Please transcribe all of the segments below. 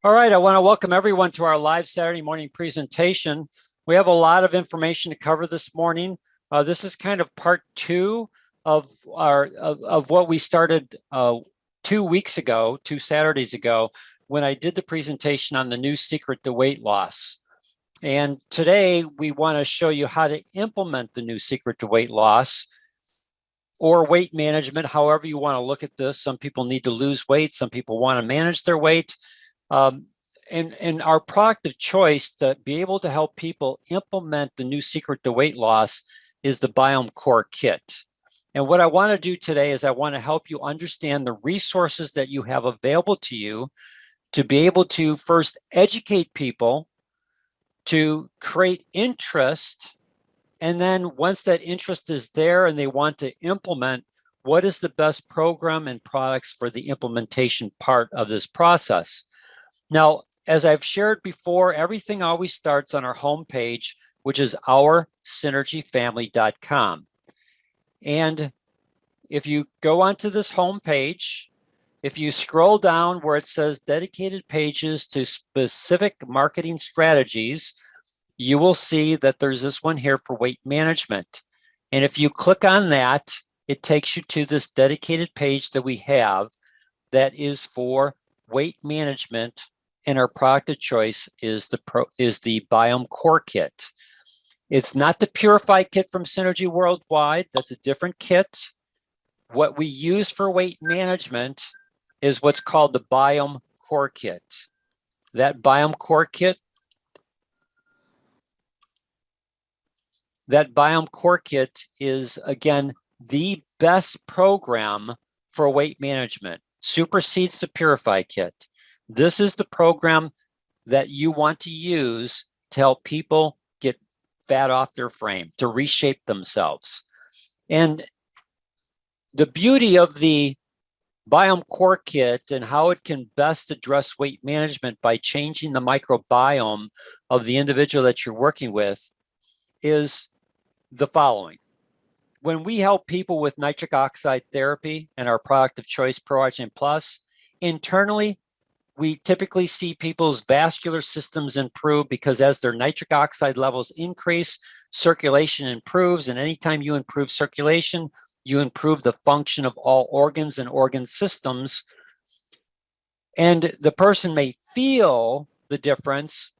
All right, I want to welcome everyone to our live Saturday morning presentation. We have a lot of information to cover this morning. This is kind of part two of what we started 2 weeks ago, 2 Saturdays ago, when I did the presentation on the new secret to weight loss. And today we want to show you how to implement the new secret to weight loss or weight management, however you want to look at this. Some people need to lose weight, some people want to manage their weight. And our product of choice to be able to help people implement the new secret to weight loss is the Biome Core Kit. And what I want to do today is I want to help you understand the resources that you have available to you to be able to first educate people, to create interest, and then once that interest is there and they want to implement, what is the best program and products for the implementation part of this process? Now, as I've shared before, everything always starts on our homepage, which is oursynergyfamily.com. And if you go onto this homepage, if you scroll down where it says dedicated pages to specific marketing strategies, you will see that there's this one here for weight management. And if you click on that, it takes you to this dedicated page that we have that is for weight management. And our product of choice is the Biome Core Kit. It's not the Purify Kit from Synergy Worldwide. That's a different kit. What we use for weight management is what's called the Biome Core Kit. That Biome Core Kit is, again, the best program for weight management. Supersedes the Purify Kit. This is the program that you want to use to help people get fat off their frame, to reshape themselves. And the beauty of the Biome Core Kit and how it can best address weight management by changing the microbiome of the individual that you're working with is the following. When we help people with nitric oxide therapy and our product of choice, ProRegen Plus, internally, we typically see people's vascular systems improve because as their nitric oxide levels increase, circulation improves. And anytime you improve circulation, you improve the function of all organs and organ systems. And the person may feel the difference,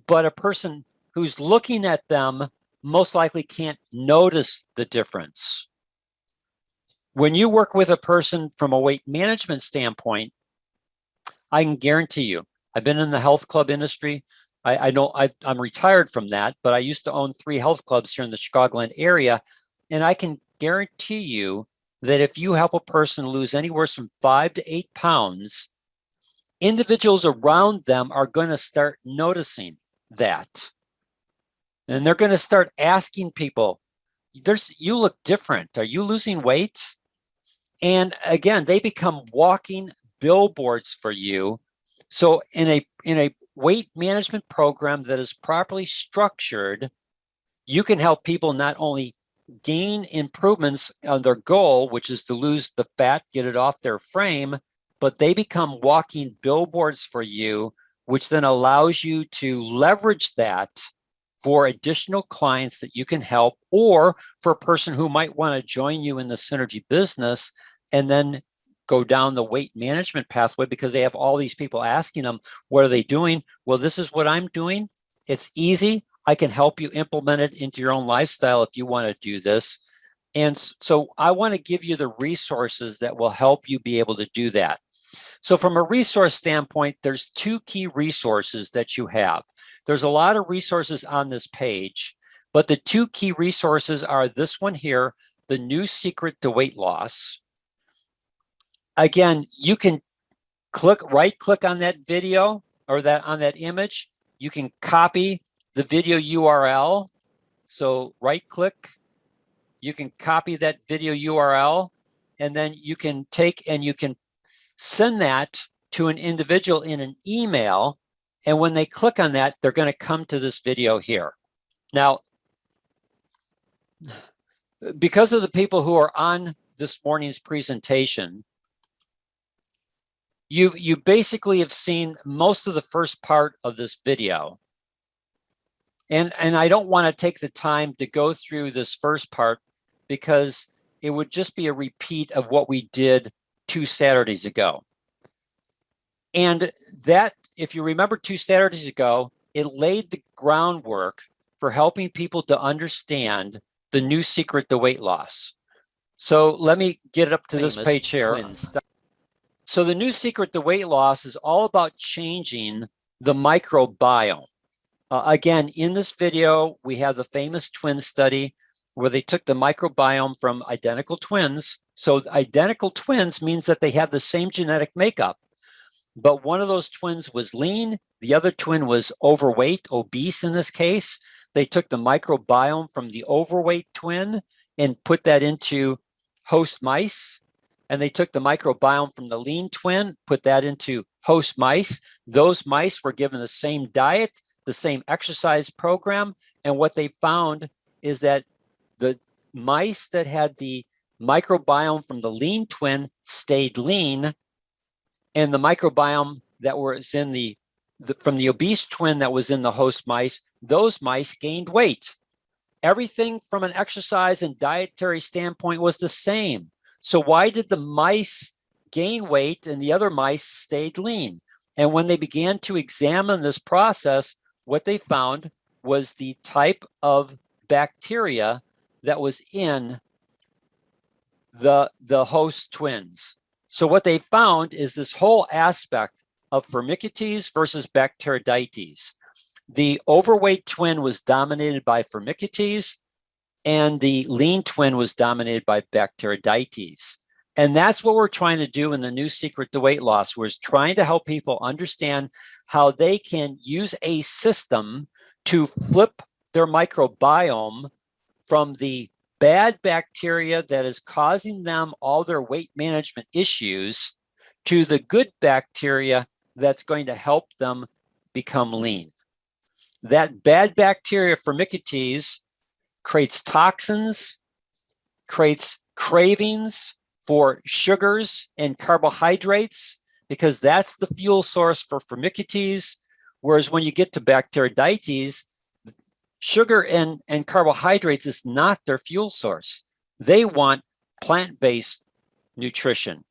but a person who's looking at them most likely can't notice the difference. When you work with a person from a weight management standpoint, I can guarantee you, I've been in the health club industry. I know I'm retired from that, but I used to own 3 health clubs here in the Chicagoland area. And I can guarantee you that if you help a person lose anywhere from 5 to 8 pounds, individuals around them are going to start noticing that. And they're going to start asking people, you look different. Are you losing weight? And again, they become walking billboards for you. So in a weight management program that is properly structured, you can help people not only gain improvements on their goal, which is to lose the fat, get it off their frame, but they become walking billboards for you, which then allows you to leverage that for additional clients that you can help, or for a person who might want to join you in the Synergy business and then go down the weight management pathway because they have all these people asking them, what are they doing? Well, this is what I'm doing. It's easy. I can help you implement it into your own lifestyle if you want to do this. And so I want to give you the resources that will help you be able to do that. So from a resource standpoint, there's 2 key resources that you have. There's a lot of resources on this page, but the 2 key resources are this one here, the new secret to weight loss. Again, you can right click on that video or on that image. You can copy the video URL. So right click, you can copy that video URL, and then you can take and you can send that to an individual in an email. And when they click on that, they're going to come to this video here. Now, because of the people who are on this morning's presentation, You basically have seen most of the first part of this video. And I don't want to take the time to go through this first part because it would just be a repeat of what we did 2 Saturdays ago. And that, if you remember 2 Saturdays ago, it laid the groundwork for helping people to understand the new secret to weight loss. So let me get it up to this page here. So the new secret to weight loss is all about changing the microbiome. Again, in this video, we have the famous twin study where they took the microbiome from identical twins. So identical twins means that they have the same genetic makeup, but one of those twins was lean, the other twin was overweight, obese in this case. They took the microbiome from the overweight twin and put that into host mice. And they took the microbiome from the lean twin, put that into host mice. Those mice were given the same diet, the same exercise program. And what they found is that the mice that had the microbiome from the lean twin stayed lean, and the microbiome that was in from the obese twin that was in the host mice, those mice gained weight. Everything from an exercise and dietary standpoint was the same. So why did the mice gain weight and the other mice stayed lean? And when they began to examine this process, what they found was the type of bacteria that was in the host twins. So what they found is this whole aspect of Firmicutes versus Bacteroidetes. The overweight twin was dominated by Firmicutes, and the lean twin was dominated by Bacteroidetes. And that's what we're trying to do in the new secret to weight loss. We're trying to help people understand how they can use a system to flip their microbiome from the bad bacteria that is causing them all their weight management issues to the good bacteria that's going to help them become lean. That bad bacteria, Firmicutes, creates toxins, creates cravings for sugars and carbohydrates, because that's the fuel source for Firmicutes. Whereas when you get to Bacteroidetes, sugar and carbohydrates is not their fuel source. They want plant-based nutrition.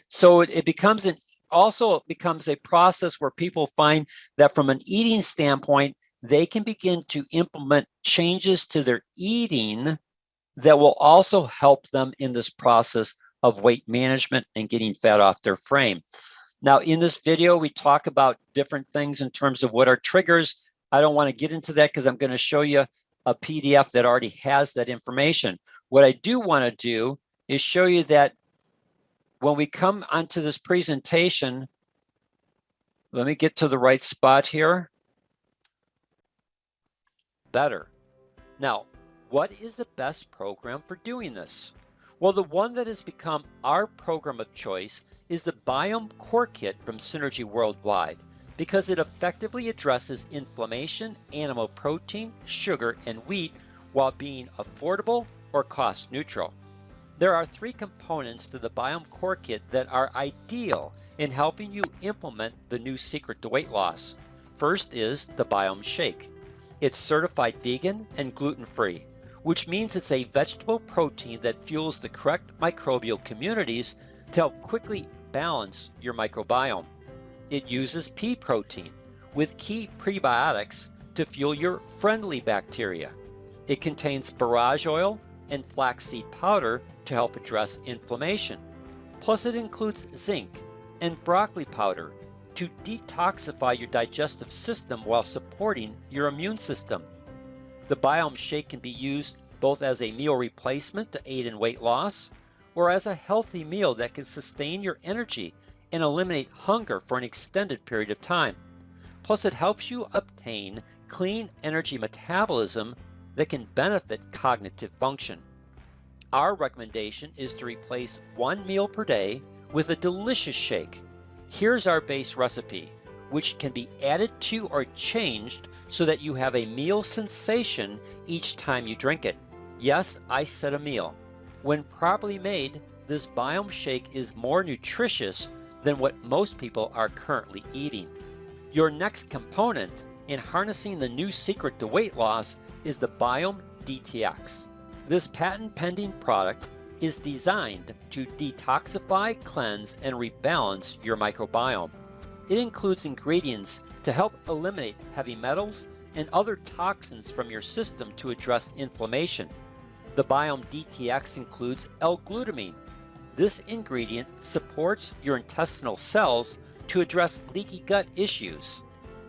So it becomes also becomes a process where people find that from an eating standpoint, they can begin to implement changes to their eating that will also help them in this process of weight management and getting fat off their frame. Now, in this video, we talk about different things in terms of what are triggers. I don't want to get into that because I'm going to show you a PDF that already has that information. What I do want to do is show you that when we come onto this presentation, let me get to the right spot here. Better. Now, what is the best program for doing this? Well, the one that has become our program of choice is the Biome Core Kit from Synergy Worldwide, because it effectively addresses inflammation, animal protein, sugar, and wheat while being affordable or cost neutral. There are 3 components to the Biome Core Kit that are ideal in helping you implement the new secret to weight loss. First is the Biome Shake. It's certified vegan and gluten-free, which means it's a vegetable protein that fuels the correct microbial communities to help quickly balance your microbiome. It uses pea protein with key prebiotics to fuel your friendly bacteria. It contains borage oil and flaxseed powder to help address inflammation. Plus, it includes zinc and broccoli powder to detoxify your digestive system while supporting your immune system. The Biome Shake can be used both as a meal replacement to aid in weight loss, or as a healthy meal that can sustain your energy and eliminate hunger for an extended period of time. Plus, it helps you obtain clean energy metabolism that can benefit cognitive function. Our recommendation is to replace 1 meal per day with a delicious shake. Here's our base recipe, which can be added to or changed so that you have a meal sensation each time you drink it. Yes, I said a meal. When properly made, this Biome Shake is more nutritious than what most people are currently eating. Your next component in harnessing the new secret to weight loss is the Biome DTX. This patent-pending product is designed to detoxify, cleanse, and rebalance your microbiome. It includes ingredients to help eliminate heavy metals and other toxins from your system to address inflammation. The Biome DTX includes L-glutamine. This ingredient supports your intestinal cells to address leaky gut issues.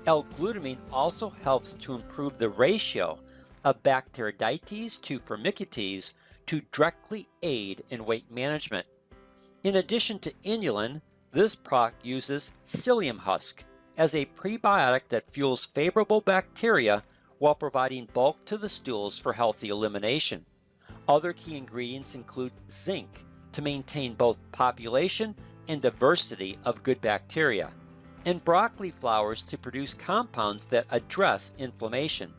L-glutamine also helps to improve the ratio of Bacteroidetes to Firmicutes to directly aid in weight management. In addition to inulin, this product uses psyllium husk as a prebiotic that fuels favorable bacteria while providing bulk to the stools for healthy elimination. Other key ingredients include zinc to maintain both population and diversity of good bacteria, and broccoli flowers to produce compounds that address inflammation.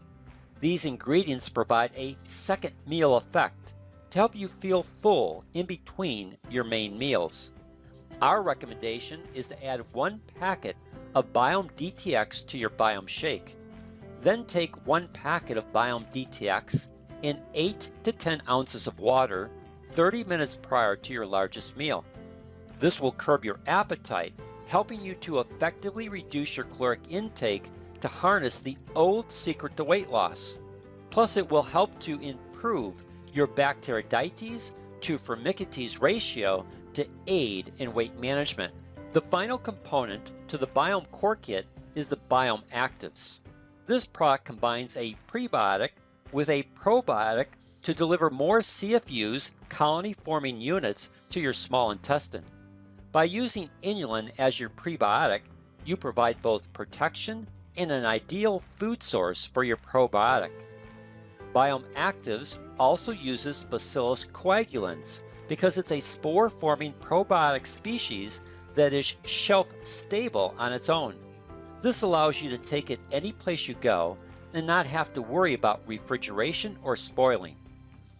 These ingredients provide a second meal effect to help you feel full in between your main meals. Our recommendation is to add 1 packet of Biome DTX to your Biome shake. Then take 1 packet of Biome DTX in 8 to 10 ounces of water 30 minutes prior to your largest meal. This will curb your appetite, helping you to effectively reduce your caloric intake to harness the old secret to weight loss. Plus, it will help to improve your Bacteroidetes to Firmicutes ratio to aid in weight management. The final component to the Biome Core Kit is the Biome Actives. This product combines a prebiotic with a probiotic to deliver more CFUs, colony-forming units, to your small intestine. By using inulin as your prebiotic, you provide both protection and an ideal food source for your probiotic. Biome Actives also uses Bacillus coagulans because it's a spore-forming probiotic species that is shelf-stable on its own. This allows you to take it any place you go and not have to worry about refrigeration or spoiling.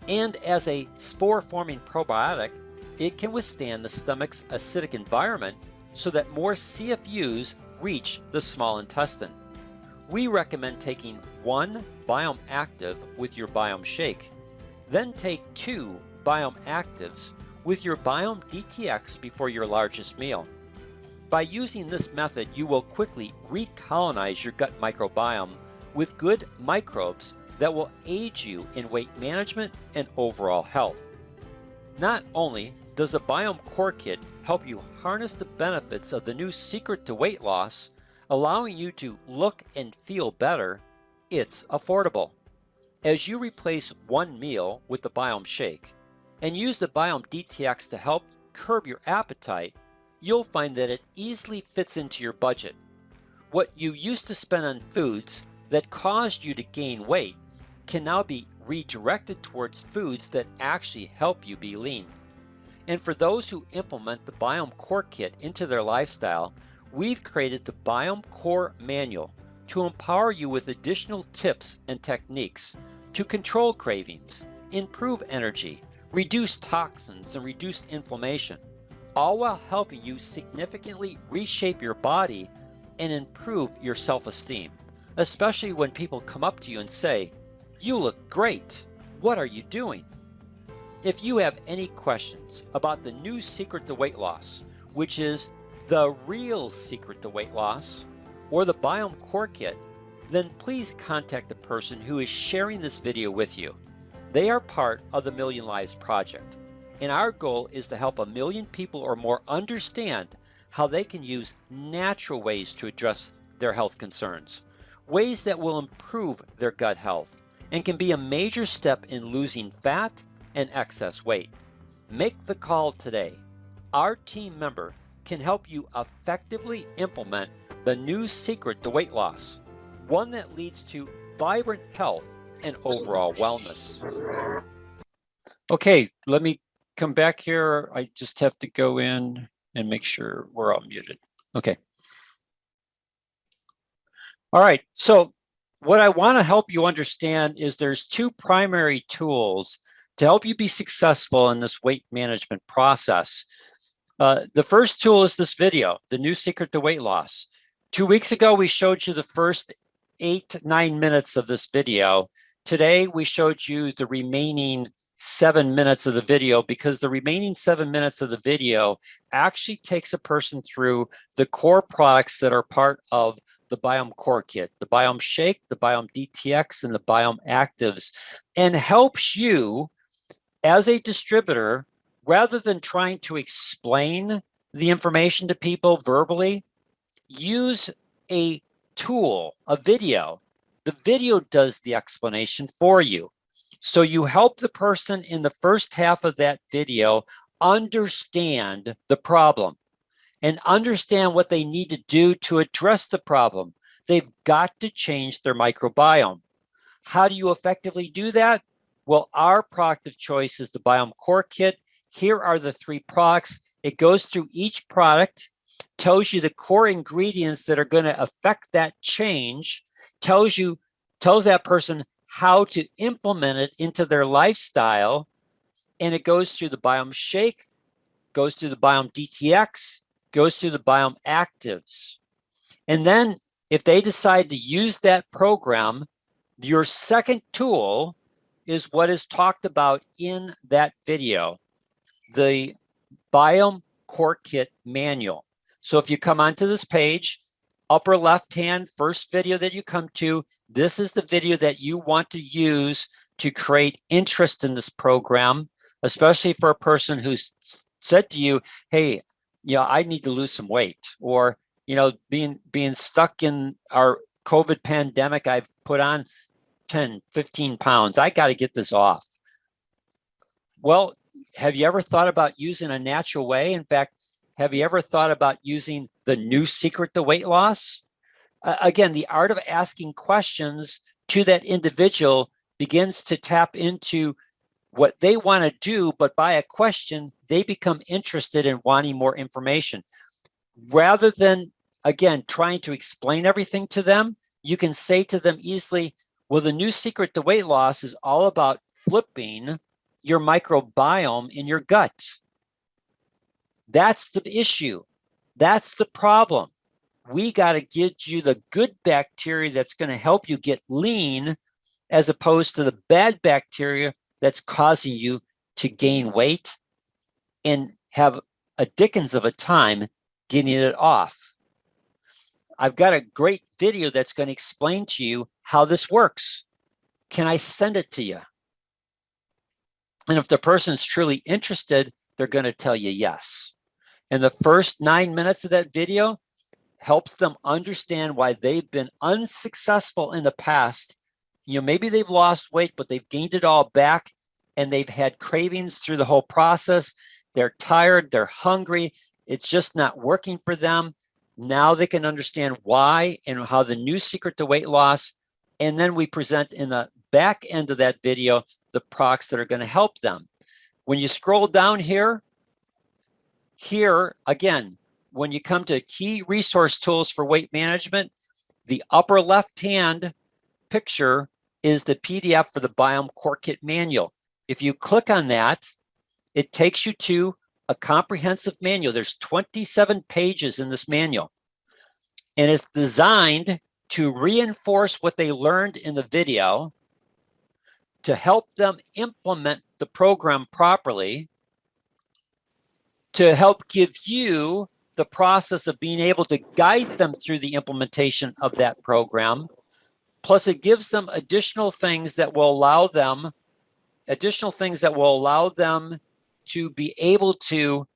And as a spore-forming probiotic, it can withstand the stomach's acidic environment so that more CFUs reach the small intestine. We recommend taking 1 Biome Active with your Biome Shake. Then take 2 Biome Actives with your Biome DTX before your largest meal. By using this method, you will quickly recolonize your gut microbiome with good microbes that will aid you in weight management and overall health. Not only does the Biome Core Kit help you harness the benefits of the new secret to weight loss, allowing you to look and feel better, it's affordable. As you replace 1 meal with the Biome Shake and use the Biome DTX to help curb your appetite, you'll find that it easily fits into your budget. What you used to spend on foods that caused you to gain weight can now be redirected towards foods that actually help you be lean. And for those who implement the Biome Core Kit into their lifestyle, we've created the Biome Core Manual to empower you with additional tips and techniques to control cravings, improve energy, reduce toxins, and reduce inflammation, all while helping you significantly reshape your body and improve your self-esteem, especially when people come up to you and say, "You look great. What are you doing?" If you have any questions about the new secret to weight loss, which is the real secret to weight loss, or the Biome Core Kit, then please contact the person who is sharing this video with you. They are part of the Million Lives Project, and our goal is to help 1 million people or more understand how they can use natural ways to address their health concerns, ways that will improve their gut health and can be a major step in losing fat and excess weight. Make the call today. Our team member can help you effectively implement the new secret to weight loss, one that leads to vibrant health and overall wellness. Okay, let me come back here. I just have to go in and make sure we're all muted. Okay. All right, so what I want to help you understand is there's 2 primary tools to help you be successful in this weight management process. The first tool is this video, the new secret to weight loss. 2 weeks ago, we showed you the first 8-9 minutes of this video. Today, we showed you the remaining 7 minutes of the video, because the remaining 7 minutes of the video actually takes a person through the core products that are part of the Biome Core Kit, the Biome Shake, the Biome DTX, and the Biome Actives, and helps you as a distributor, rather than trying to explain the information to people verbally, use a tool, a video. The video does the explanation for you. So you help the person in the first half of that video understand the problem and understand what they need to do to address the problem. They've got to change their microbiome. How do you effectively do that? Well, our product of choice is the Biome Core Kit. Here are the 3 products. It goes through each product, tells you the core ingredients that are going to affect that change, tells that person how to implement it into their lifestyle, and it goes through the Biome Shake, goes through the Biome DTX, goes through the Biome Actives. And then if they decide to use that program, your second tool is what is talked about in that video, the Biome Core Kit manual. So if you come onto this page, upper left-hand first video that you come to, this is the video that you want to use to create interest in this program, especially for a person who's said to you, hey, I need to lose some weight, or, being stuck in our COVID pandemic, I've put on 10, 15 pounds. I got to get this off. Well, have you ever thought about using a natural way? In fact, have you ever thought about using the new secret to weight loss? Again, the art of asking questions to that individual begins to tap into what they want to do, but by a question, they become interested in wanting more information. Rather than, again, trying to explain everything to them, you can say to them easily, well, the new secret to weight loss is all about flipping your microbiome in your gut. That's the issue. That's the problem. We got to get you the good bacteria that's going to help you get lean, as opposed to the bad bacteria that's causing you to gain weight and have a dickens of a time getting it off. I've got a great video that's going to explain to you how this works. Can I send it to you? And if the person's truly interested, they're going to tell you yes. And the first 9 minutes of that video helps them understand why they've been unsuccessful in the past. Maybe they've lost weight, but they've gained it all back, and they've had cravings through the whole process. They're tired, they're hungry. It's just not working for them. Now they can understand why and how the new secret to weight loss. And then we present in the back end of that video the products that are going to help them. When you scroll down here again, when you come to key resource tools for weight management, the upper left-hand picture is the PDF for the Biome Core Kit manual. If you click on that, it takes you to a comprehensive manual. There's 27 pages in this manual, and it's designed to reinforce what they learned in the video, to help them implement the program properly, to help give you the process of being able to guide them through the implementation of that program. Plus, it gives them additional things that will allow them to be able to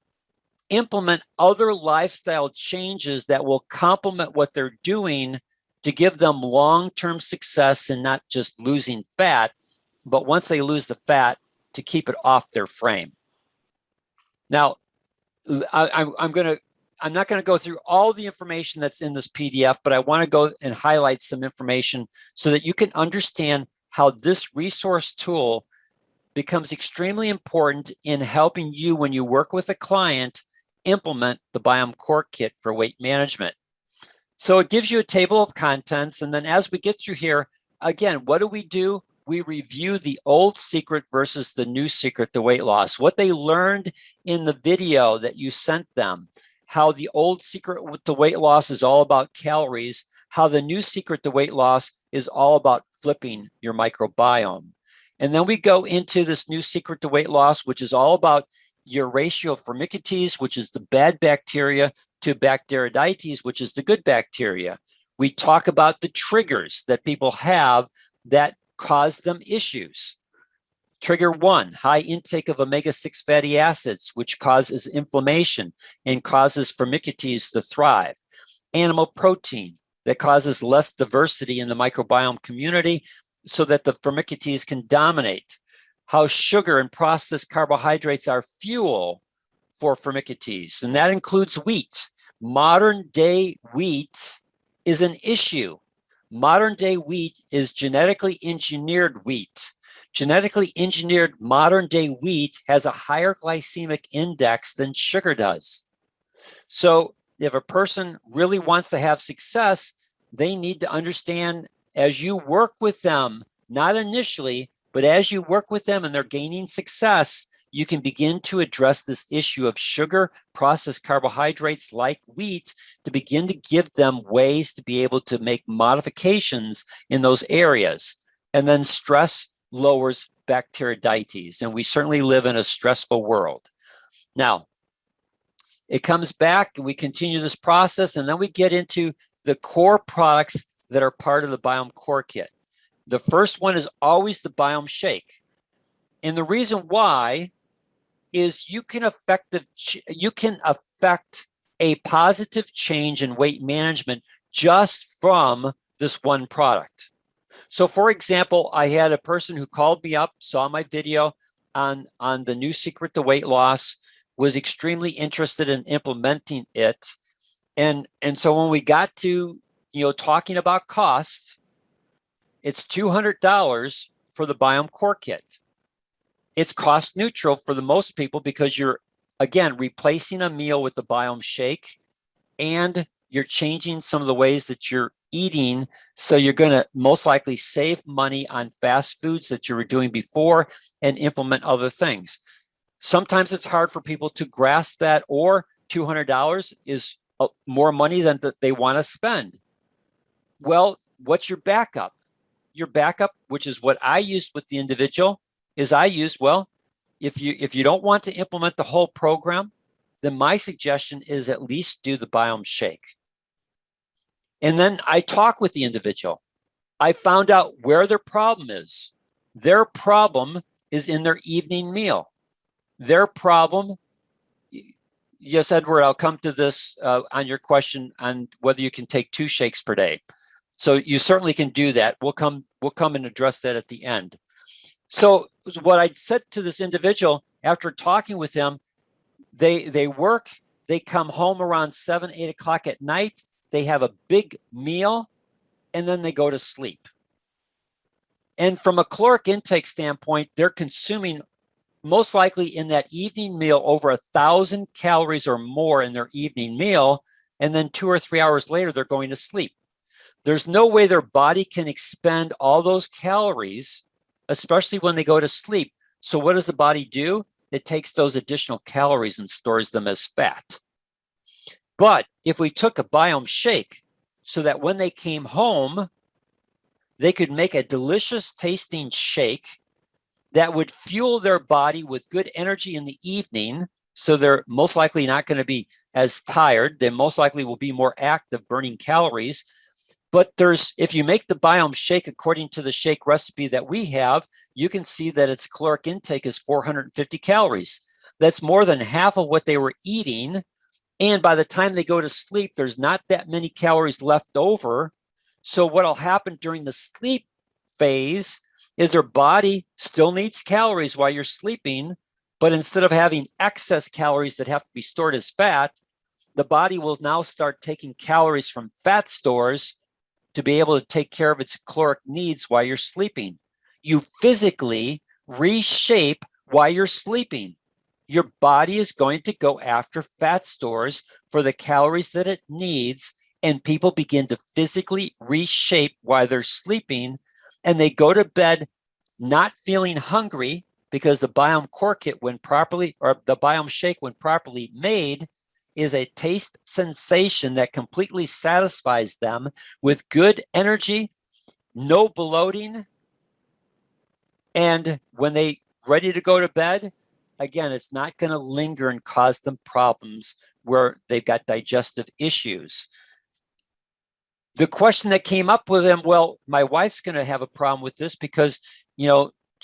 implement other lifestyle changes that will complement what they're doing to give them long-term success in not just losing fat, but once they lose the fat, to keep it off their frame. Now, I'm not going to go through all the information that's in this PDF, but I want to go and highlight some information so that you can understand how this resource tool becomes extremely important in helping you, when you work with a client, implement the Biome Core Kit for weight management. So it gives you a table of contents. And then as we get through here, again, what do we do? we review the old secret versus the new secret to weight loss, what they learned in the video that you sent them, how the old secret to weight loss is all about calories, how the new secret to weight loss is all about flipping your microbiome. And then we go into this new secret to weight loss, which is all about your ratio of Firmicutes, which is the bad bacteria, to Bacteroidetes, which is the good bacteria. We talk about the triggers that people have that cause them issues. Trigger 1, high intake of omega-6 fatty acids, which causes inflammation and causes Firmicutes to thrive. Animal protein that causes less diversity in the microbiome community so that the Firmicutes can dominate. How sugar and processed carbohydrates are fuel for Firmicutes, and that includes wheat. Modern day wheat is an issue. Modern day wheat is genetically engineered wheat. Genetically engineered modern day wheat has a higher glycemic index than sugar does. So if a person really wants to have success, they need to understand, as you work with them, not initially, but as you work with them and they're gaining success, you can begin to address this issue of sugar, processed carbohydrates like wheat, to begin to give them ways to be able to make modifications in those areas. And then stress lowers Bacteroidetes, and we certainly live in a stressful world. Now, it comes back and we continue this process, and then we get into the core products that are part of the Biome Core Kit. The first one is always the Biome Shake. And the reason why is you can affect a positive change in weight management just from this one product. So for example, I had a person who called me up, saw my video on the new secret to weight loss, was extremely interested in implementing it. And so when we got to, talking about cost, it's $200 for the Biome Core Kit. It's cost neutral for the most people because you're, again, replacing a meal with the Biome Shake, and you're changing some of the ways that you're eating. So you're going to most likely save money on fast foods that you were doing before and implement other things. Sometimes it's hard for people to grasp that, or $200 is more money than they want to spend. Well, what's your backup? Your backup, which is what I used with the individual, is if you don't want to implement the whole program, then my suggestion is at least do the Biome Shake. And then I talk with the individual. I found out where their problem is. Their problem is in their evening meal. Their problem, yes, Edward, I'll come to this on your question on whether you can take 2 shakes per day. So you certainly can do that. We'll come and address that at the end. So what I said to this individual after talking with him, they work, they come home around 7, 8 o'clock at night, they have a big meal, and then they go to sleep. And from a caloric intake standpoint, they're consuming most likely in that evening meal over 1,000 calories or more in their evening meal, and then 2 or 3 hours later, they're going to sleep. There's no way their body can expend all those calories, especially when they go to sleep. So what does the body do? It takes those additional calories and stores them as fat. But if we took a Biome Shake so that when they came home, they could make a delicious tasting shake that would fuel their body with good energy in the evening, so they're most likely not going to be as tired. They most likely will be more active, burning calories. But if you make the Biome Shake according to the shake recipe that we have, you can see that its caloric intake is 450 calories. That's more than half of what they were eating. And by the time they go to sleep, there's not that many calories left over. So what'll happen during the sleep phase is their body still needs calories while you're sleeping, but instead of having excess calories that have to be stored as fat, the body will now start taking calories from fat stores to be able to take care of its caloric needs while you're sleeping. You physically reshape while you're sleeping. Your body is going to go after fat stores for the calories that it needs, and people begin to physically reshape while they're sleeping, and they go to bed not feeling hungry, because the Biome Core Kit, when properly, or the Biome Shake, when properly made, is a taste sensation that completely satisfies them with good energy, no bloating. And when they ready to go to bed, again, it's not going to linger and cause them problems where they've got digestive issues. The question that came up with them, well, my wife's going to have a problem with this because,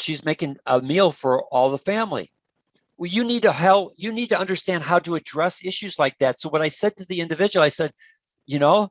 she's making a meal for all the family. Well, you need to understand how to address issues like that. So what I said to the individual, I said, you're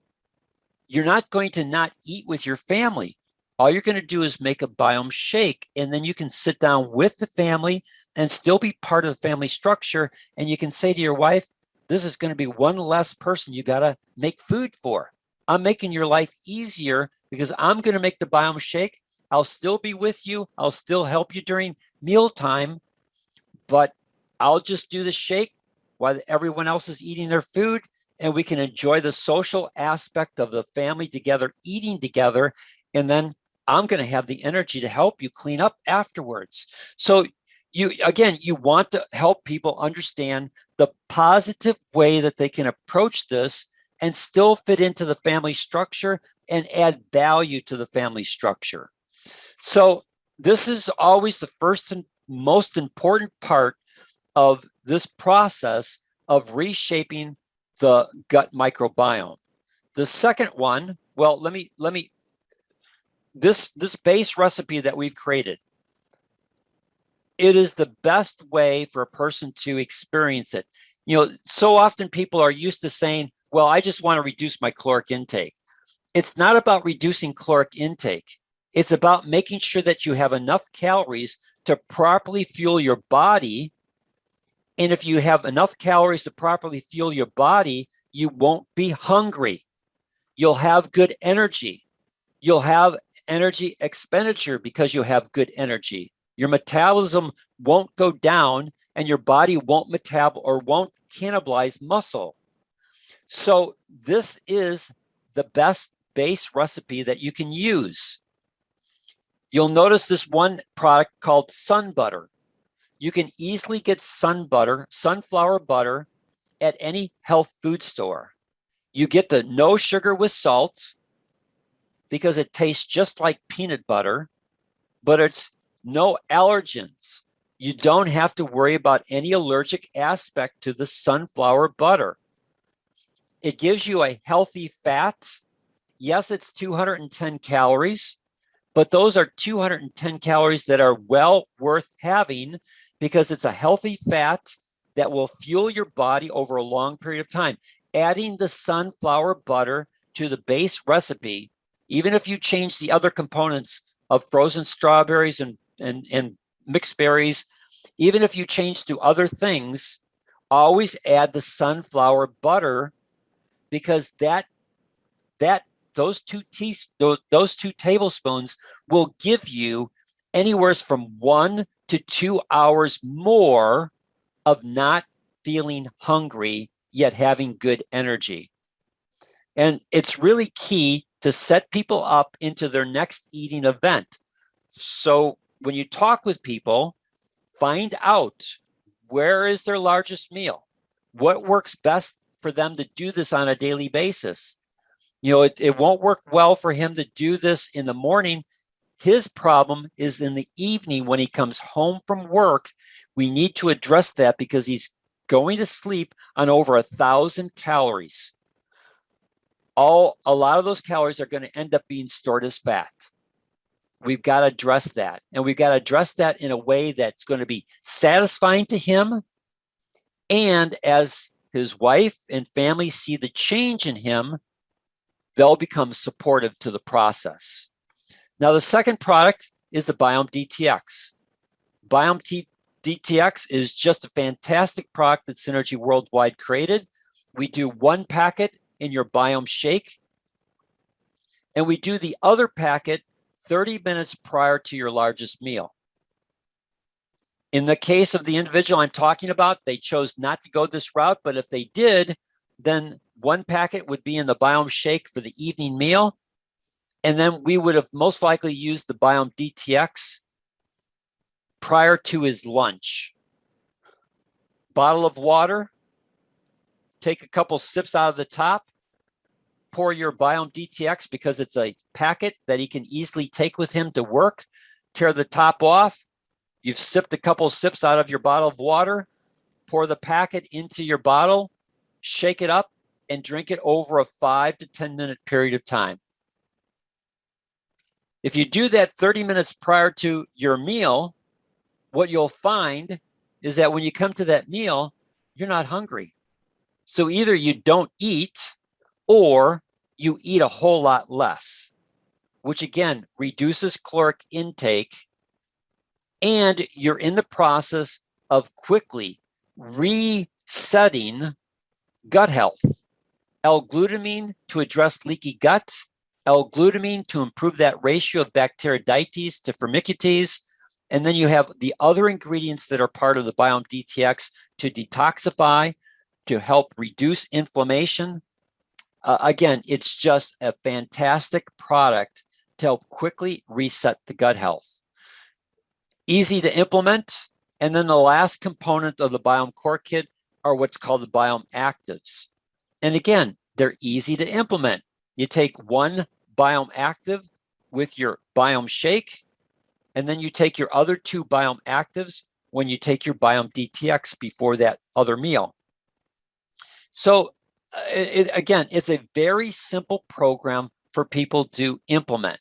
not going to not eat with your family. All you're going to do is make a Biome Shake, and then you can sit down with the family and still be part of the family structure. And you can say to your wife, this is going to be one less person you got to make food for. I'm making your life easier because I'm going to make the Biome Shake. I'll still be with you. I'll still help you during mealtime, but I'll just do the shake while everyone else is eating their food, and we can enjoy the social aspect of the family together, eating together. And then I'm going to have the energy to help you clean up afterwards. So you want to help people understand the positive way that they can approach this and still fit into the family structure and add value to the family structure. So this is always the first and most important part of this process of reshaping the gut microbiome. The second one, well, this base recipe that we've created, it is the best way for a person to experience it. So often people are used to saying, well, I just want to reduce my caloric intake. It's not about reducing caloric intake. It's about making sure that you have enough calories to properly fuel your body. And if you have enough calories to properly fuel your body, you won't be hungry. You'll have good energy. You'll have energy expenditure because you have good energy. Your metabolism won't go down, and your body won't cannibalize muscle. So this is the best base recipe that you can use. You'll notice this one product called Sun Butter. You can easily get sunflower butter, at any health food store. You get the no sugar with salt because it tastes just like peanut butter, but it's no allergens. You don't have to worry about any allergic aspect to the sunflower butter. It gives you a healthy fat. Yes, it's 210 calories, but those are 210 calories that are well worth having because it's a healthy fat that will fuel your body over a long period of time. Adding the sunflower butter to the base recipe, even if you change the other components of frozen strawberries and mixed berries, even if you change to other things, always add the sunflower butter because those two tablespoons will give you anywhere from 1 to 2 hours more of not feeling hungry yet having good energy. And it's really key to set people up into their next eating event. So when you talk with people, find out where is their largest meal, what works best for them to do this on a daily basis. It won't work well for him to do this in the morning. His problem is in the evening when he comes home from work. We need to address that because he's going to sleep on over 1,000 calories. A lot of those calories are going to end up being stored as fat. We've got to address that. And we've got to address that in a way that's going to be satisfying to him. And as his wife and family see the change in him, they'll become supportive to the process. Now, the second product is the Biome DTX. Biome DTX is just a fantastic product that Synergy Worldwide created. We do one packet in your Biome Shake, and we do the other packet 30 minutes prior to your largest meal. In the case of the individual I'm talking about, they chose not to go this route, but if they did, then one packet would be in the Biome Shake for the evening meal, and then we would have most likely used the Biome DTX prior to his lunch. Bottle of water, take a couple sips out of the top, pour your Biome DTX because it's a packet that he can easily take with him to work, tear the top off. You've sipped a couple sips out of your bottle of water, pour the packet into your bottle, shake it up, and drink it over a 5 to 10 minute period of time. If you do that 30 minutes prior to your meal, what you'll find is that when you come to that meal, you're not hungry. So either you don't eat or you eat a whole lot less, which again reduces caloric intake, and you're in the process of quickly resetting gut health. L-glutamine to address leaky gut, L-glutamine to improve that ratio of Bacteroidetes to Firmicutes, and then you have the other ingredients that are part of the Biome DTX to detoxify, to help reduce inflammation. Again, it's just a fantastic product to help quickly reset the gut health. Easy to implement. And then the last component of the Biome Core Kit are what's called the Biome Actives. And again, they're easy to implement. You take one Biome Active with your Biome Shake, and then you take your other two Biome Actives when you take your Biome DTX before that other meal. So again, it's a very simple program for people to implement.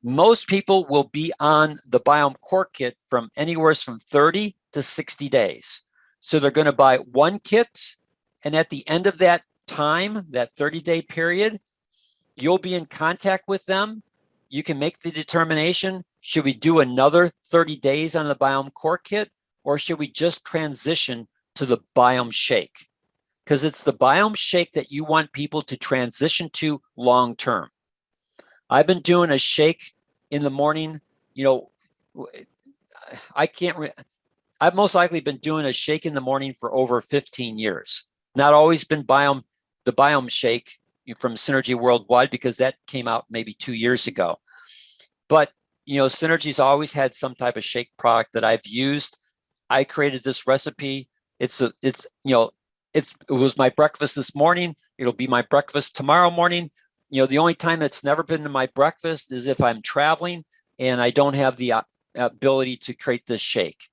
Most people will be on the Biome Core Kit from anywhere from 30 to 60 days. So they're going to buy one kit, and at the end of that time, that 30-day period, you'll be in contact with them. You can make the determination, should we do another 30 days on the Biome Core Kit, or should we just transition to the Biome Shake? Because it's the Biome Shake that you want people to transition to long term. I've been doing a shake in the morning. I've most likely been doing a shake in the morning for over 15 years. Not always been the Biome Shake from Synergy Worldwide, because that came out maybe 2 years ago. But, Synergy's always had some type of shake product that I've used. I created this recipe. It was my breakfast this morning. It'll be my breakfast tomorrow morning. The only time that's never been in my breakfast is if I'm traveling and I don't have the ability to create this shake.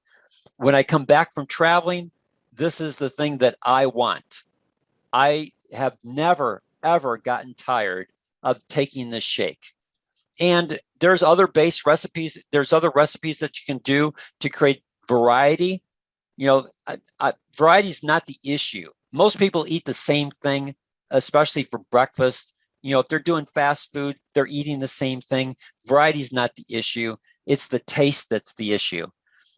When I come back from traveling, this is the thing that I want. I have never, ever gotten tired of taking this shake. And there's other base recipes. There's other recipes that you can do to create variety. Variety is not the issue. Most people eat the same thing, especially for breakfast. If they're doing fast food, they're eating the same thing. Variety is not the issue. It's the taste that's the issue.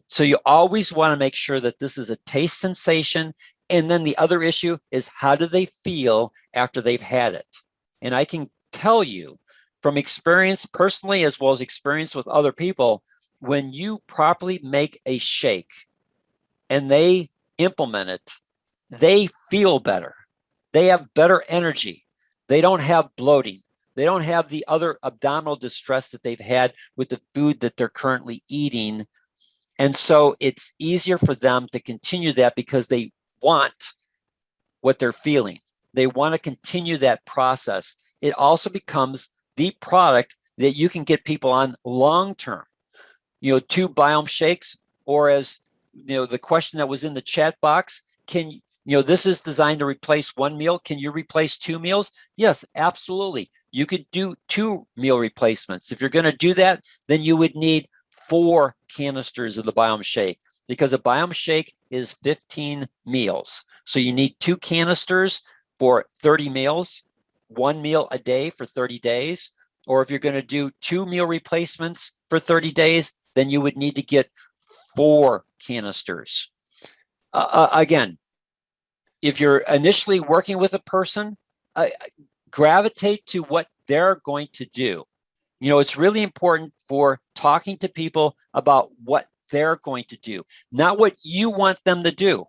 So you always want to make sure that this is a taste sensation. And then the other issue is, how do they feel after they've had it? And I can tell you from experience personally, as well as experience with other people, when you properly make a shake and they implement it, they feel better. They have better energy. They don't have bloating. They don't have the other abdominal distress that they've had with the food that they're currently eating. And so it's easier for them to continue that because they want what they're feeling. They want to continue that process. It also becomes the product that you can get people on long term. 2 Biome Shakes, or as the question that was in the chat box, this is designed to replace one meal. Can you replace 2 meals? Yes, absolutely. You could do 2 meal replacements. If you're going to do that, then you would need 4 canisters of the Biome Shake, because a Biome Shake is 15 meals. So you need 2 canisters for 30 meals, 1 meal a day for 30 days. Or if you're going to do 2 meal replacements for 30 days, then you would need to get 4 canisters. Again, if you're initially working with a person, gravitate to what they're going to do. It's really important for talking to people about what they're going to do, not what you want them to do.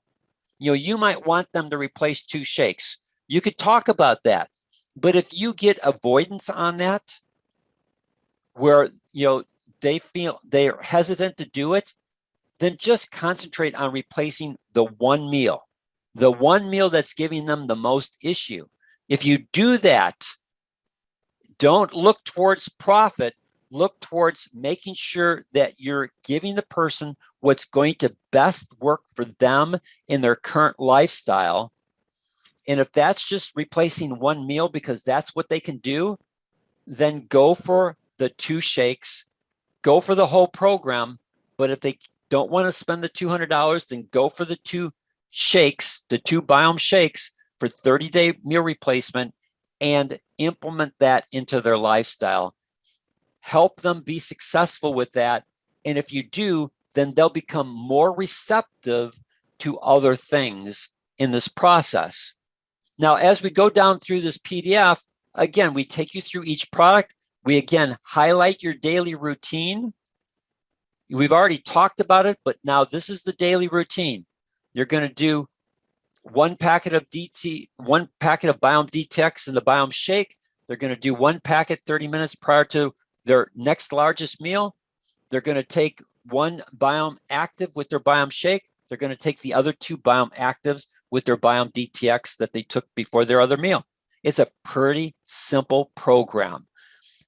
You might want them to replace 2 shakes. You could talk about that. But if you get avoidance on that, where, they feel they're hesitant to do it, then just concentrate on replacing the one meal that's giving them the most issue. If you do that, don't look towards profit, look towards making sure that you're giving the person what's going to best work for them in their current lifestyle. And if that's just replacing one meal because that's what they can do, then go for the 2 shakes, go for the whole program. But if they don't want to spend the $200, then go for the 2 shakes, the 2 Biome shakes for 30-day meal replacement, and implement that into their lifestyle. Help them be successful with that. And if you do, then they'll become more receptive to other things in this process. Now, as we go down through this PDF, again, we take you through each product. We again highlight your daily routine. We've already talked about it, but now this is the daily routine. You're going to do 1 packet of Biome DTX in the Biome shake. They're going to do 1 packet 30 minutes prior to their next largest meal. They're going to take 1 Biome active with their Biome shake. They're going to take the other 2 Biome actives with their Biome DTX that they took before their other meal. It's a pretty simple program.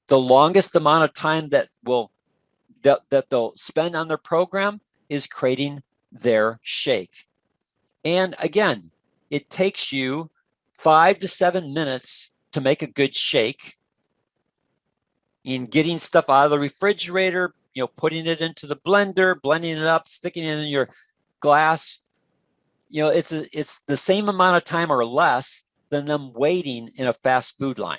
The longest amount of time that they'll spend on their program is creating their shake. And again, it takes you 5 to 7 minutes to make a good shake. In getting stuff out of the refrigerator, putting it into the blender, blending it up, sticking it in your glass, it's the same amount of time or less than them waiting in a fast food line.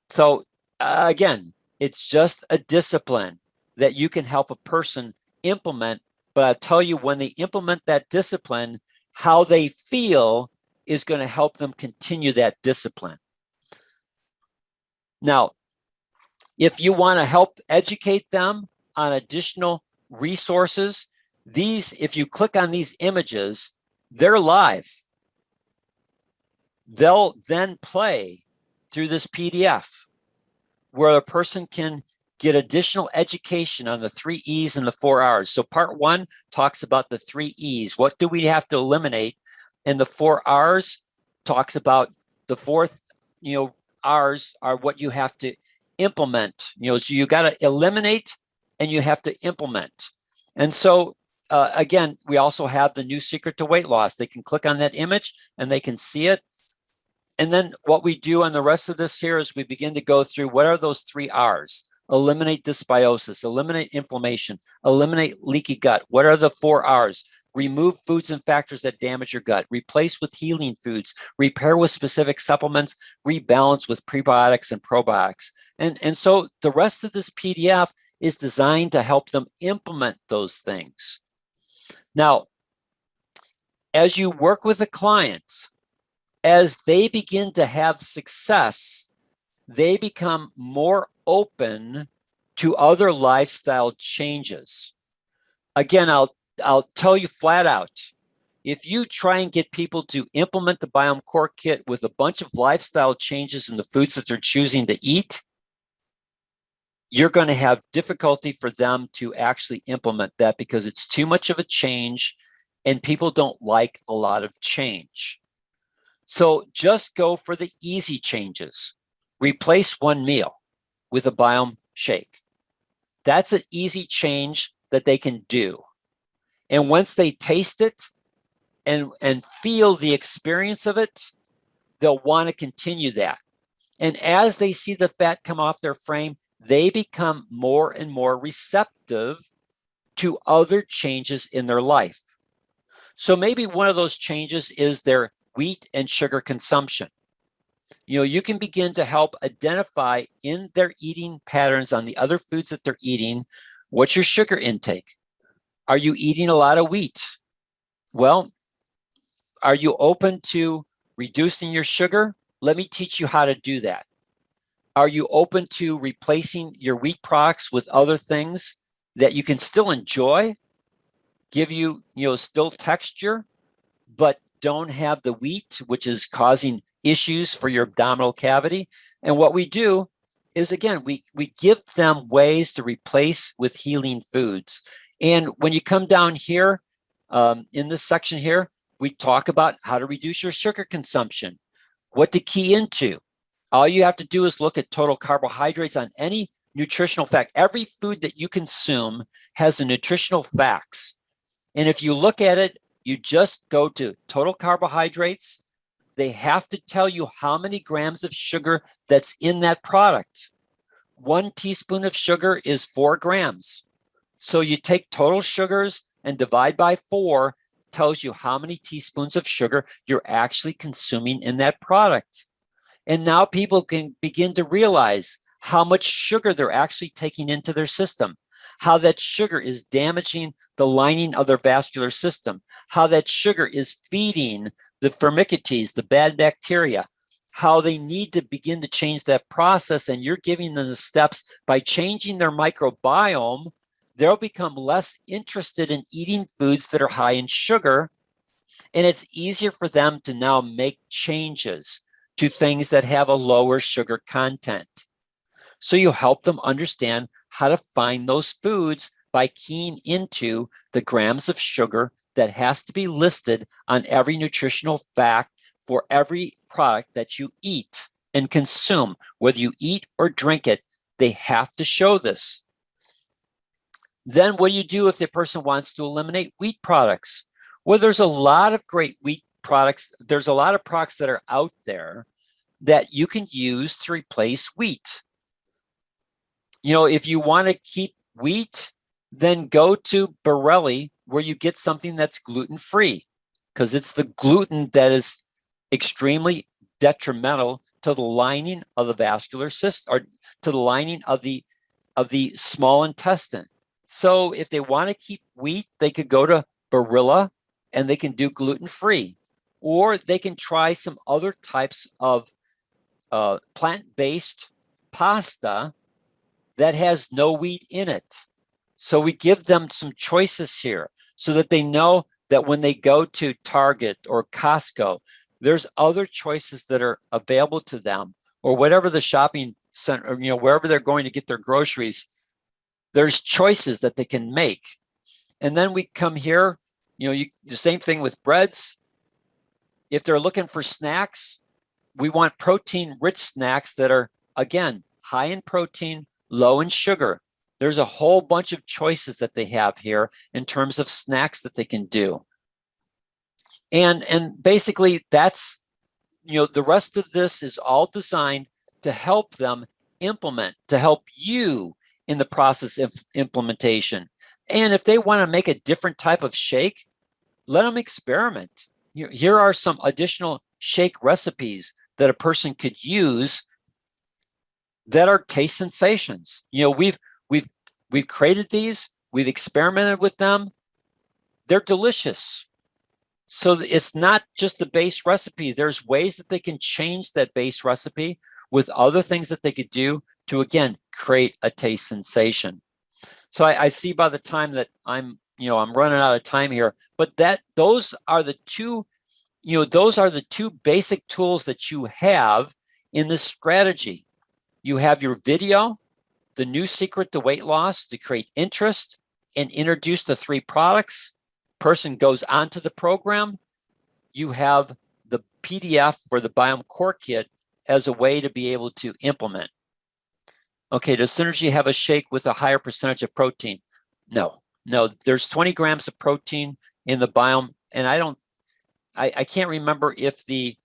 So again, it's just a discipline that you can help a person implement. But I tell you, when they implement that discipline, how they feel is going to help them continue that discipline. Now, if you want to help educate them on additional resources, if you click on these images, they're live. They'll then play through this PDF where a person can get additional education on the 3 E's and the 4 R's. So part 1 talks about the 3 E's. What do we have to eliminate? And the 4 R's talks about the 4th, R's are what you have to implement. So you got to eliminate and you have to implement. And so again, we also have the new secret to weight loss. They can click on that image and they can see it. And then what we do on the rest of this here is we begin to go through what are those 3 R's. Eliminate dysbiosis, eliminate inflammation, eliminate leaky gut. What are the 4 R's? Remove foods and factors that damage your gut, replace with healing foods, repair with specific supplements, rebalance with prebiotics and probiotics. And so the rest of this PDF is designed to help them implement those things. Now, as you work with the clients, as they begin to have success, they become more open to other lifestyle changes. Again, I'll tell you flat out, if you try and get people to implement the Biome Core Kit with a bunch of lifestyle changes in the foods that they're choosing to eat, you're going to have difficulty for them to actually implement that because it's too much of a change and people don't like a lot of change. So just go for the easy changes. Replace 1 meal with a Biome shake. That's an easy change that they can do. And once they taste it and feel the experience of it, they'll want to continue that. And as they see the fat come off their frame, they become more and more receptive to other changes in their life. So maybe one of those changes is their wheat and sugar consumption. You can begin to help identify in their eating patterns on the other foods that they're eating, what's your sugar intake? Are you eating a lot of wheat? Well, are you open to reducing your sugar? Let me teach you how to do that. Are you open to replacing your wheat products with other things that you can still enjoy, give you, still texture, but don't have the wheat, which is causing issues for your abdominal cavity? And what we do is, again, we give them ways to replace with healing foods. And when you come down here, in this section here, we talk about how to reduce your sugar consumption, what to key into. All you have to do is look at total carbohydrates on any nutritional fact. Every food that you consume has the nutritional facts. And if you look at it, you just go to total carbohydrates. They have to tell you how many grams of sugar that's in that product. 1 teaspoon of sugar is 4 grams. So you take total sugars and divide by 4, tells you how many teaspoons of sugar you're actually consuming in that product. And now people can begin to realize how much sugar they're actually taking into their system, how that sugar is damaging the lining of their vascular system, how that sugar is feeding the firmicutes, the bad bacteria, how they need to begin to change that process. And you're giving them the steps by changing their microbiome. They'll become less interested in eating foods that are high in sugar. And it's easier for them to now make changes to things that have a lower sugar content. So you help them understand how to find those foods by keying into the grams of sugar that has to be listed on every nutritional fact for every product that you eat and consume. Whether you eat or drink it, they have to show this. Then what do you do if the person wants to eliminate wheat products? Well, there's a lot of great wheat products. There's a lot of products that are out there that you can use to replace wheat. You know, if you want to keep wheat, then go to Borelli, where you get something that's gluten-free, because it's the gluten that is extremely detrimental to the lining of the vascular system, or to the lining of the small intestine. So if they want to keep wheat, they could go to Barilla and they can do gluten-free, or they can try some other types of plant-based pasta that has no wheat in it. So we give them some choices here so that they know that when they go to Target or Costco, there's other choices that are available to them, or whatever the shopping center, or, you know, wherever they're going to get their groceries, there's choices that they can make. And then we come here, you know, the same thing with breads. If they're looking for snacks, we want protein-rich snacks that are, again, high in protein, low in sugar. There's a whole bunch of choices that they have here in terms of snacks that they can do. And basically that's, you know, the rest of this is all designed to help them implement, to help you in the process of implementation. And if they want to make a different type of shake, let them experiment. Here are some additional shake recipes that a person could use that are taste sensations. You know, we've created these, we've experimented with them. They're delicious. So it's not just the base recipe. There's ways that they can change that base recipe with other things that they could do to, again, create a taste sensation. So I see by the time that I'm running out of time here, but those are the two basic tools that you have in this strategy. You have your video, the new secret to weight loss, to create interest and introduce the 3 products. Person goes onto the program. You have the PDF for the Biome Core Kit as a way to be able to implement. Okay, does Synergy have a shake with a higher percentage of protein? No, there's 20 grams of protein in the Biome, and I can't remember if the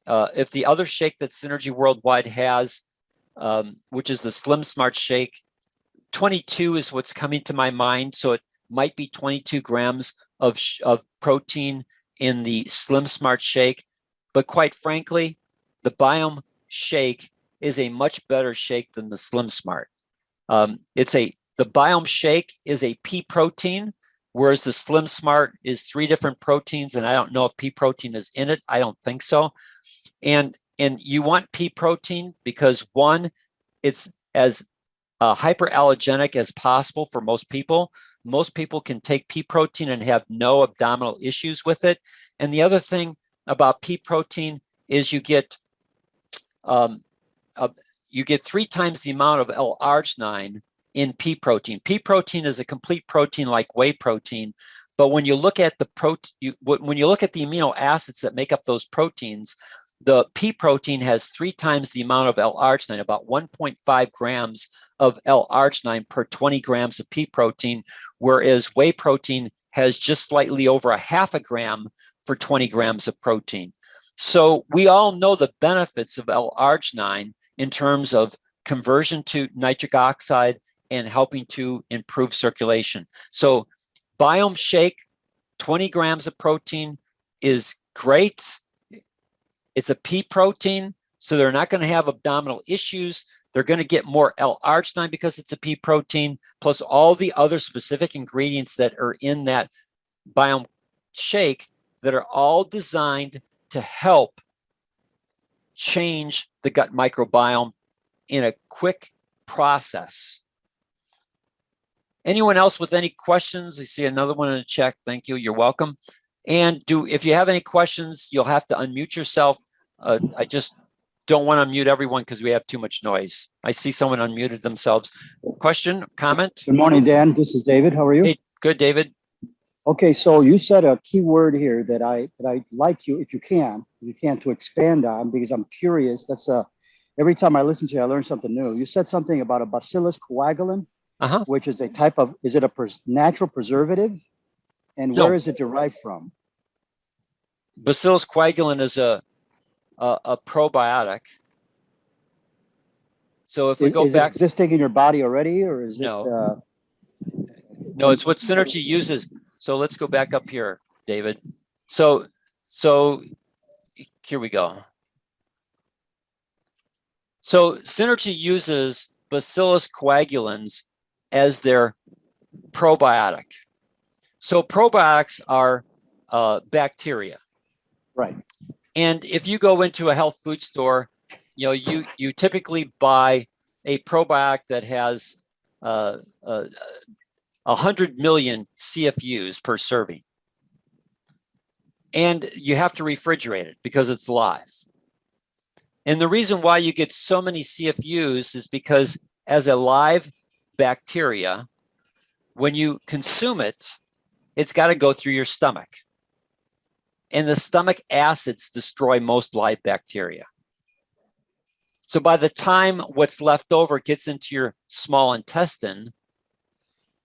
other shake that Synergy Worldwide has, which is the Slim Smart Shake, 22 is what's coming to my mind. So it might be 22 grams of protein in the Slim Smart Shake. But quite frankly, the Biome Shake is a much better shake than the Slim Smart. The Biome Shake is a pea protein, whereas the Slim Smart is 3 different proteins, and I don't know if pea protein is in it. I don't think so. And you want pea protein because, one, it's as hyperallergenic as possible for most people. Most people can take pea protein and have no abdominal issues with it. And the other thing about pea protein is you get 3 times the amount of L-arginine in pea protein. Pea protein is a complete protein like whey protein, but when you look at the when you look at the amino acids that make up those proteins, the pea protein has 3 times the amount of L-arginine, about 1.5 grams of L-arginine per 20 grams of pea protein, whereas whey protein has just slightly over a half a gram for 20 grams of protein. So we all know the benefits of L-arginine in terms of conversion to nitric oxide and helping to improve circulation. So Biome Shake, 20 grams of protein is great. It's a pea protein, so they're not going to have abdominal issues. They're going to get more L-arginine because it's a pea protein, plus all the other specific ingredients that are in that Biome Shake that are all designed to help change the gut microbiome in a quick process. Anyone else with any questions? I see another one in the chat. Thank you. You're welcome. And if you have any questions, you'll have to unmute yourself. I just don't want to unmute everyone because we have too much noise. I see someone unmuted themselves. Question, comment? Good morning, Dan. This is David. How are you? Hey, good, David. Okay, so you said a key word here that I'd like you, if you can, to expand on, because I'm curious. That's every time I listen to you, I learn something new. You said something about a Bacillus coagulum, which is a type of, is it a natural preservative? And where is it derived from? Bacillus coagulum is a probiotic. So if we go back, is it existing in your body already, or is no? No, it's what Synergy uses. So let's go back up here, David. So here we go. So Synergy uses Bacillus coagulans as their probiotic. So probiotics are bacteria. Right. And if you go into a health food store, you typically buy a probiotic that has 100 million CFUs per serving. And you have to refrigerate it because it's live. And the reason why you get so many CFUs is because as a live bacteria, when you consume it, it's got to go through your stomach. And the stomach acids destroy most live bacteria. So by the time what's left over gets into your small intestine,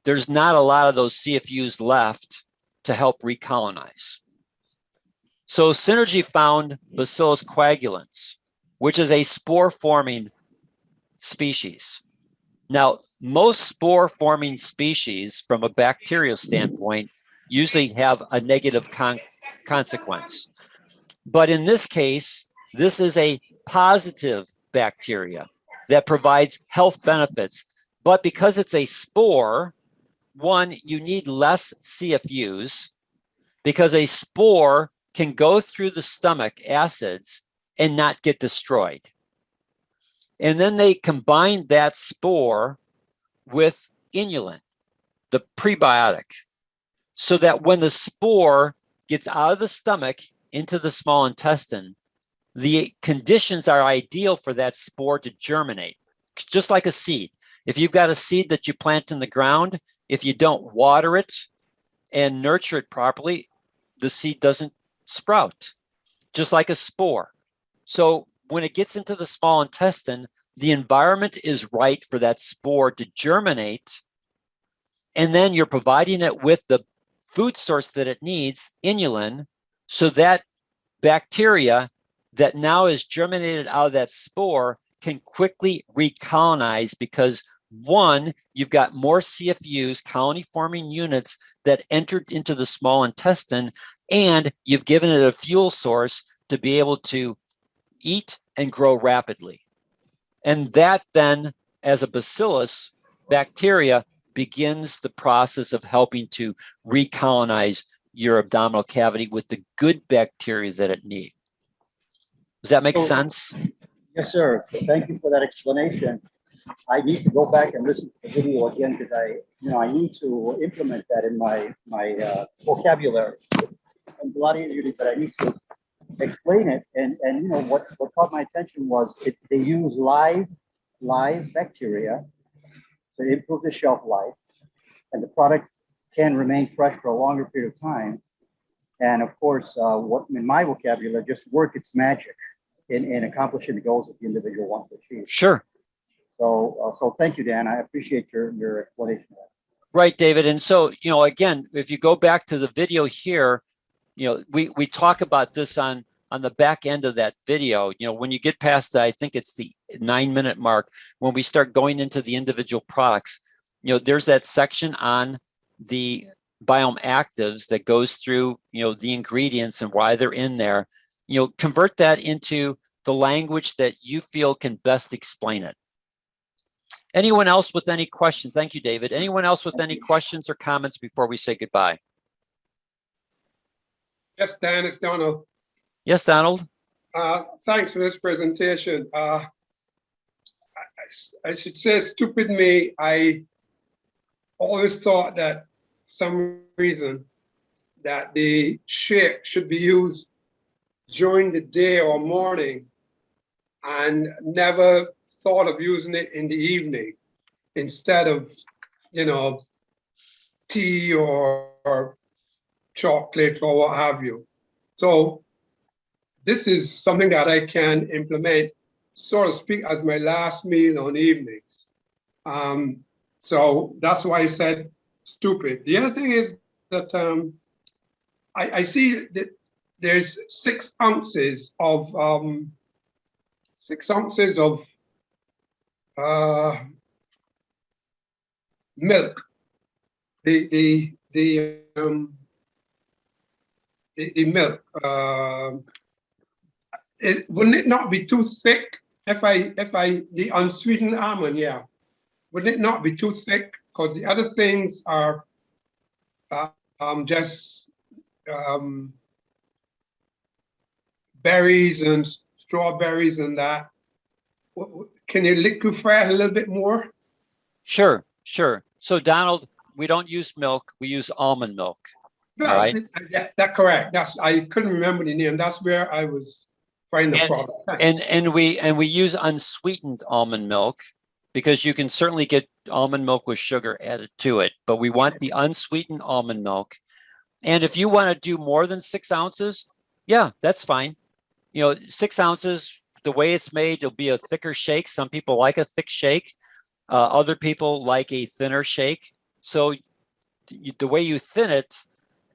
there's not a lot of those CFUs left to help recolonize. So Synergy found Bacillus coagulans, which is a spore-forming species. Now, most spore-forming species, from a bacterial standpoint, usually have a negative consequence. But in this case, this is a positive bacteria that provides health benefits. But because it's a spore, one, you need less CFUs because a spore can go through the stomach acids and not get destroyed. And then they combine that spore with inulin, the prebiotic, so that when the spore gets out of the stomach into the small intestine, the conditions are ideal for that spore to germinate, just like a seed. If you've got a seed that you plant in the ground, if you don't water it and nurture it properly, the seed doesn't sprout, just like a spore. So when it gets into the small intestine, the environment is right for that spore to germinate. And then you're providing it with the food source that it needs, inulin, so that bacteria that now is germinated out of that spore can quickly recolonize because, one, you've got more CFUs, colony-forming units, that entered into the small intestine, and you've given it a fuel source to be able to eat and grow rapidly. And that then, as a bacillus bacteria, begins the process of helping to recolonize your abdominal cavity with the good bacteria that it needs. Does that make sense? Yes, sir. Thank you for that explanation. I need to go back and listen to the video again because I need to implement that in my vocabulary. It's a lot easier, but I need to explain it. And what caught my attention was they use live bacteria. it improves the shelf life, and the product can remain fresh for a longer period of time. And of course, what in my vocabulary, just work its magic in accomplishing the goals that the individual wants to achieve. Sure. So thank you, Dan. I appreciate your explanation of that. Right, David. And so, again, if you go back to the video here, we talk about this on the back end of that video. When you get past I think it's the 9-minute mark, when we start going into the individual products, there's that section on the biome actives that goes through, the ingredients and why they're in there. Convert that into the language that you feel can best explain it. Anyone else with any questions? Thank you, David. Anyone else with any questions or comments before we say goodbye? Yes, Dan, it's Donald. Yes, Donald. Thanks for this presentation. I should say, stupid me, I always thought that some reason that the shake should be used during the day or morning, and never thought of using it in the evening instead of, tea or chocolate or what have you. So this is something that I can implement, so to speak, as my last meal on evenings. So that's why I said stupid. The other thing is that I see that there's 6 ounces of milk. The milk. Wouldn't it not be too thick if the unsweetened almond, yeah, wouldn't it not be too thick? Because the other things are just berries and strawberries and that. Can you liquefy it a little bit more? Sure. So Donald, we don't use milk, we use almond milk. No, all right. That's correct. I couldn't remember the name. That's where I was finding the problem. And we use unsweetened almond milk, because you can certainly get almond milk with sugar added to it, but we want the unsweetened almond milk. And if you want to do more than 6 ounces, yeah, that's fine. 6 ounces, the way it's made, it'll be a thicker shake. Some people like a thick shake. Other people like a thinner shake. So the way you thin it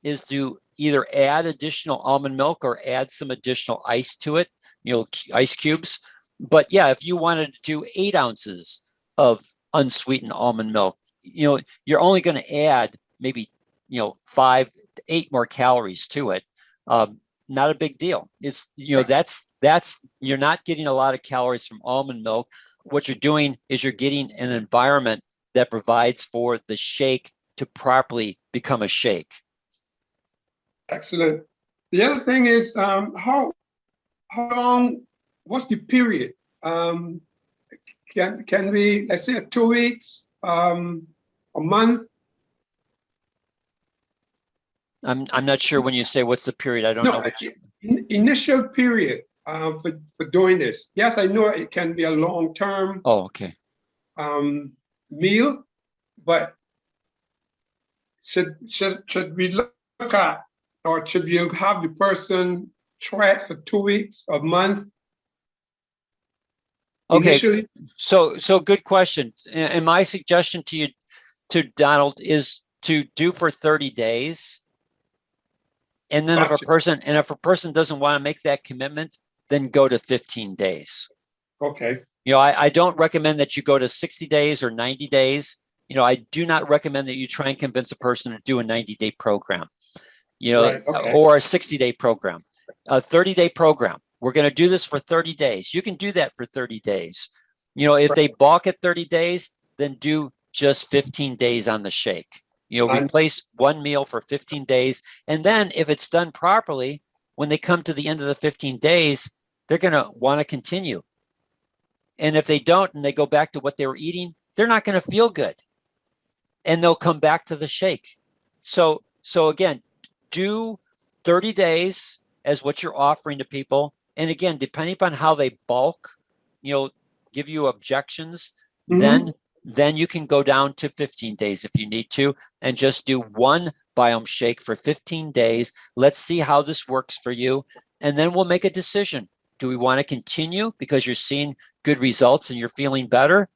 is to either add additional almond milk or add some additional ice to it, ice cubes. But yeah, if you wanted to do 8 ounces of unsweetened almond milk, you're only going to add maybe, 5 to 8 more calories to it. Not a big deal. It's, that's, you're not getting a lot of calories from almond milk. What you're doing is you're getting an environment that provides for the shake to properly become a shake. Excellent. The other thing is, how long, what's the period? Can we, let's say 2 weeks, a month? I'm not sure when you say what's the period. I don't know which. Initial period for doing this. Yes, I know it can be a long term. Oh, okay. Meal, but should we look at, or should you have the person try it for 2 weeks, a month? Okay. Initially? So good question. And my suggestion to you, to Donald, is to do for 30 days. And then Gotcha. if a person doesn't want to make that commitment, then go to 15 days. Okay. I don't recommend that you go to 60 days or 90 days. I do not recommend that you try and convince a person to do a 90-day program, Right, okay. or a 60-day program, a 30-day program. We're going to do this for 30 days. You can do that for 30 days. If they balk at 30 days, then do just 15 days on the shake. Replace one meal for 15 days. And then if it's done properly, when they come to the end of the 15 days, they're going to want to continue. And if they don't, and they go back to what they were eating, they're not going to feel good. And they'll come back to the shake. So again, do 30 days as what you're offering to people. And again, depending upon how they bulk, give you objections, then then you can go down to 15 days if you need to, and just do one biome shake for 15 days. Let's see how this works for you. And then we'll make a decision. Do we want to continue because you're seeing good results and you're feeling better,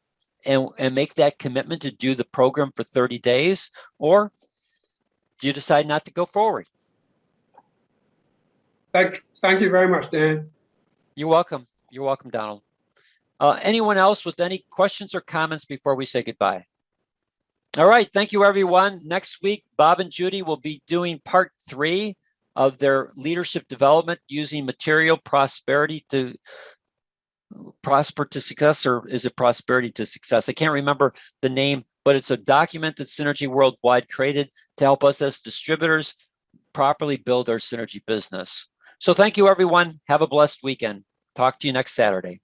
and make that commitment to do the program for 30 days? Or do you decide not to go forward? Thank you very much, Dan. You're welcome. You're welcome, Donald. Anyone else with any questions or comments before we say goodbye? All right. Thank you, everyone. Next week, Bob and Judy will be doing part 3 of their leadership development using material prosperity to prosper to success, or is it prosperity to success? I can't remember the name, but it's a document that Synergy Worldwide created to help us as distributors properly build our Synergy business. So thank you, everyone. Have a blessed weekend. Talk to you next Saturday.